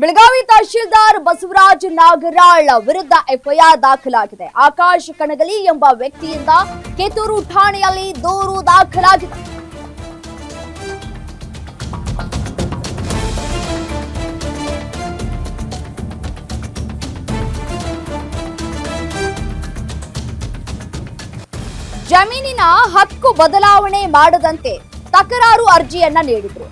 ಬೆಳಗಾವಿ ತಹಶೀಲ್ದಾರ್ ಬಸವರಾಜ್ ನಾಗರಾಳ್ ವಿರುದ್ಧ ಎಫ್ಐಆರ್ ದಾಖಲಾಗಿದೆ. ಆಕಾಶ್ ಕಣಗಲಿ ಎಂಬ ವ್ಯಕ್ತಿಯಿಂದ ಕಿತ್ತೂರು ಠಾಣೆಯಲ್ಲಿ ದೂರು ದಾಖಲಾಗಿದೆ. ಜಮೀನಿನ ಹಕ್ಕು ಬದಲಾವಣೆ ಮಾಡದಂತೆ ತಕರಾರು ಅರ್ಜಿಯನ್ನ ನೀಡಿದ್ರು.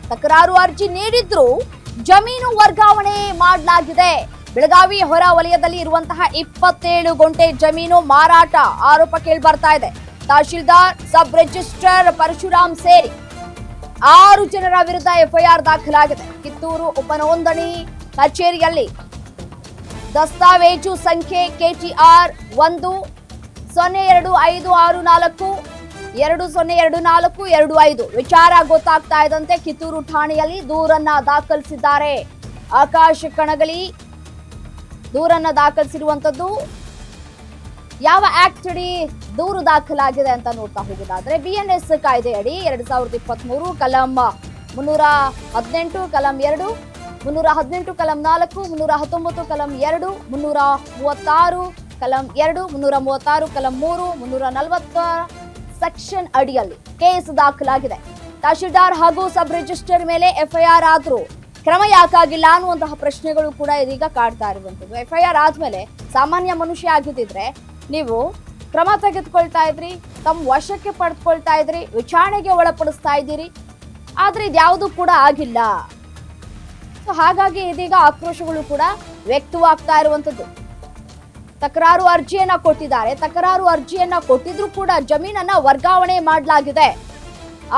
ಜಮೀನು ವರ್ಗಾವಣೆ ಮಾಡಲಾಗಿದೆ. ಬೆಳಗಾವಿ ಹೊರ ವಲಯದಲ್ಲಿ ಇರುವಂತಹ 27 ಗುಂಟೆ ಜಮೀನು ಮಾರಾಟ ಆರೋಪ ಕೇಳಿ ಬರ್ತಾ ಇದೆ. ತಹಶೀಲ್ದಾರ್, ಸಬ್ ರಿಜಿಸ್ಟ್ರಾರ್ ಪರಶುರಾಮ್ ಸೇರಿ 6 ಜನರ ವಿರುದ್ಧ ಎಫ್ಐಆರ್ ದಾಖಲಾಗಿದೆ. ಕಿತ್ತೂರು ಉಪನೋಂದಣಿ ಕಚೇರಿಯಲ್ಲಿ ದಸ್ತಾವೇಜು ಸಂಖ್ಯೆ KTR 1025642022425 ವಿಚಾರ ಗೊತ್ತಾಗ್ತಾ ಇದ್ದಂತೆ ಕಿತ್ತೂರು ಠಾಣೆಯಲ್ಲಿ ದೂರನ್ನ ದಾಖಲಿಸಿದ್ದಾರೆ. ಆಕಾಶ್ ಕಣಗಲಿ ದೂರನ್ನ ದಾಖಲಿಸಿರುವಂತದ್ದು. ಯಾವ ಆಕ್ಟ್ ಅಡಿ ದೂರು ದಾಖಲಾಗಿದೆ ಅಂತ ನೋಡ್ತಾ ಹೋಗೋದಾದ್ರೆ BNS ಕಾಯ್ದೆ ಅಡಿ 2023 ಕಲಂ 318 ಕಲಂ 2, 318 ಕಲಂ 4, 319 ಕಲಂ 2, 336 ಕಲಂ 2, 336 ಕಲಂ 3, 340 ಸೆಕ್ಷನ್ ಅಡಿಯಲ್ಲಿ ಕೇಸ್ ದಾಖಲಾಗಿದೆ. ತಹಶೀಲ್ದಾರ್ ಹಾಗೂ ಸಬ್ ರಿಜಿಸ್ಟರ್ ಮೇಲೆ ಎಫ್ಐಆರ್ ಆದ್ರೂ ಕ್ರಮ ಯಾಕಾಗಿಲ್ಲ ಅನ್ನುವಂತಹ ಪ್ರಶ್ನೆಗಳು ಕೂಡ ಇದೀಗ ಕಾಡ್ತಾ ಇರುವಂತದ್ದು. ಎಫ್ಐಆರ್ ಆದ್ಮೇಲೆ ಸಾಮಾನ್ಯ ಮನುಷ್ಯ ಆಗಿದ್ದಿದ್ರೆ ನೀವು ಕ್ರಮ ತೆಗೆದುಕೊಳ್ತಾ ಇದ್ರಿ, ತಮ್ಮ ವಶಕ್ಕೆ ಪಡೆದುಕೊಳ್ತಾ ಇದ್ರಿ, ವಿಚಾರಣೆಗೆ ಒಳಪಡಿಸ್ತಾ ಇದ್ದೀರಿ. ಆದ್ರೆ ಇದ್ಯಾವುದು ಕೂಡ ಆಗಿಲ್ಲ. ಸೊ ಹಾಗಾಗಿ ಇದೀಗ ಆಕ್ರೋಶಗಳು ಕೂಡ ವ್ಯಕ್ತವಾಗ್ತಾ ಇರುವಂತದ್ದು. ತಕರಾರು ಅರ್ಜಿಯನ್ನ ಕೊಟ್ಟಿದ್ದಾರೆ. ತಕರಾರು ಅರ್ಜಿಯನ್ನ ಕೊಟ್ಟಿದ್ರು ಕೂಡ ಜಮೀನನ್ನ ವರ್ಗಾವಣೆ ಮಾಡಲಾಗಿದೆ.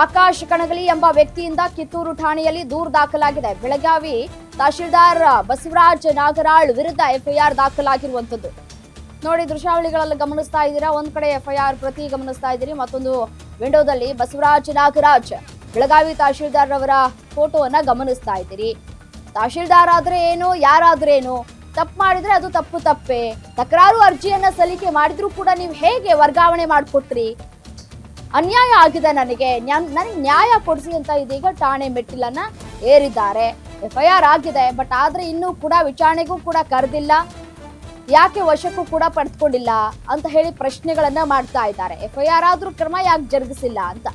ಆಕಾಶ್ ಕಣಗಲಿ ಎಂಬ ವ್ಯಕ್ತಿಯಿಂದ ಕಿತ್ತೂರು ಠಾಣೆಯಲ್ಲಿ ದೂರು ದಾಖಲಾಗಿದೆ. ಬೆಳಗಾವಿ ತಹಶೀಲ್ದಾರ್ ಬಸವರಾಜ್ ನಾಗರಾಳ್ ವಿರುದ್ಧ ಎಫ್ಐಆರ್ ದಾಖಲಾಗಿರುವಂತದ್ದು. ನೋಡಿ, ದೃಶ್ಯಾವಳಿಗಳಲ್ಲಿ ಗಮನಿಸ್ತಾ ಇದ್ದೀರಾ. ಒಂದ್ ಕಡೆ ಎಫ್ಐಆರ್ ಪ್ರತಿ ಗಮನಿಸ್ತಾ ಇದ್ದೀರಿ, ಮತ್ತೊಂದು ವಿಂಡೋದಲ್ಲಿ ಬಸವರಾಜ್ ನಾಗರಾಜ್ ಬೆಳಗಾವಿ ತಹಶೀಲ್ದಾರ್ ಅವರ ಫೋಟೋವನ್ನ ಗಮನಿಸ್ತಾ ಇದ್ದೀರಿ. ತಹಶೀಲ್ದಾರ್ ಆದ್ರೆ ಏನು, ಯಾರಾದ್ರೇನು, ತಪ್ಪು ಮಾಡಿದ್ರೆ ಅದು ತಪ್ಪೇ. ತಕರಾರು ಅರ್ಜಿಯನ್ನ ಸಲ್ಲಿಕೆ ಮಾಡಿದ್ರು ಕೂಡ ನೀವು ಹೇಗೆ ವರ್ಗಾವಣೆ ಮಾಡಿಕೊಟ್ರಿ? ಅನ್ಯಾಯ ಆಗಿದೆ, ನನಗೆ ನ್ಯಾಯ ಕೊಡಿಸಿ ಅಂತ ಇದೀಗ ಠಾಣೆ ಮೆಟ್ಟಿಲನ್ನ ಏರಿದ್ದಾರೆ. ಎಫ್ಐಆರ್ ಆಗಿದೆ, ಬಟ್ ಆದ್ರೆ ಇನ್ನೂ ಕೂಡ ವಿಚಾರಣೆಗೂ ಕೂಡ ಕರೆದಿಲ್ಲ, ಯಾಕೆ ವಶಕ್ಕೂ ಕೂಡ ಪಡೆದುಕೊಂಡಿಲ್ಲ ಅಂತ ಹೇಳಿ ಪ್ರಶ್ನೆಗಳನ್ನ ಮಾಡ್ತಾ ಇದ್ದಾರೆ. ಎಫ್ಐಆರ್ ಆದ್ರೂ ಕ್ರಮ ಯಾಕೆ ಜರುಗಿಸಿಲ್ಲ ಅಂತ.